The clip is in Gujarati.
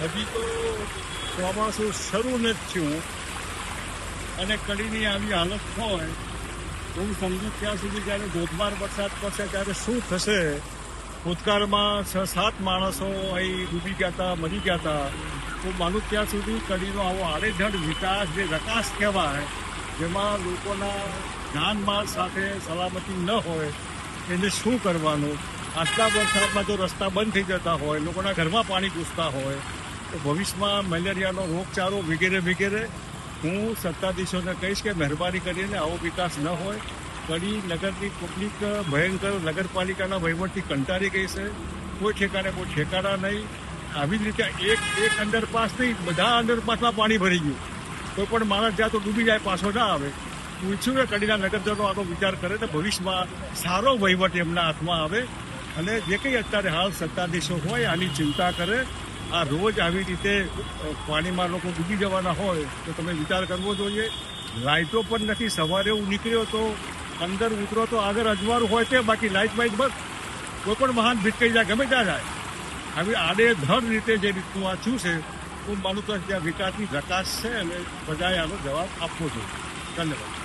હજી તો ચોમાસું શરૂ નથી થયું અને કડીની આવી હાલત હોય તો હું સમજુ ત્યાં સુધી જ્યારે ધોધમાર વરસાદ પડશે ત્યારે શું થશે. ભૂતકાળમાં 6-7 માણસો અહીં ડૂબી ગયા હતા, મરી ગયા હતા. તો માનું ત્યાં સુધી કડીનો આવો આડેધડ વિકાસ જે રકાસ કહેવાય, જેમાં લોકોના જાનમાલ સાથે સલામતી ન હોય, એને શું કરવાનું. આટલા વરસાદમાં જો રસ્તા બંધ થઈ જતા હોય, લોકોના ઘરમાં પાણી ઘૂસતા હોય, તો ભવિષ્યમાં મેલેરિયાનો રોગચાળો વગેરે વગેરે. હું સત્તાધીશોને કહીશ કે મહેરબાની કરીને આવો વિકાસ ન હોય. કડી નગરની પબ્લિક ભયંકર નગરપાલિકાના વહીવટથી કંટાળી ગઈ છે. કોઈ ઠેકાણે કોઈ ઠેકાણા નહીં. આવી જ રીતે એક અંડરપાસ નહીં, બધા અંડરપાસમાં પાણી ભરી ગયું. કોઈ પણ માણસ જ્યાં તો ડૂબી જાય, પાછો ના આવે. હું ઈચ્છું કે કડીના નગરજનો આનો વિચાર કરે તો ભવિષ્યમાં સારો વહીવટ એમના હાથમાં આવે. અને જે કંઈ અત્યારે હાલ સત્તાધીશો હોય આની ચિંતા કરે. આ રોજ આવી રીતે પાણીમાં લોકો ડૂબી જવાના હોય તો તમે વિચાર કરવો જોઈએ. લાઇટો પણ નથી. સવારે હું નીકળ્યો તો અંદર ઉતરો તો આગળ અજવાળું હોય તે, બાકી લાઇટ બાઇટ બસ. કોઈ પણ વાહન ભીટકાઈ જાય, ગમે ત્યાં જાય. આવી આડેધડ રીતે જે રીતનું આ થયું છે, હું માનું તો ત્યાં વિકાસની રકાસ છે અને બધાએ આનો જવાબ આપવો જોઈએ. ધન્યવાદ.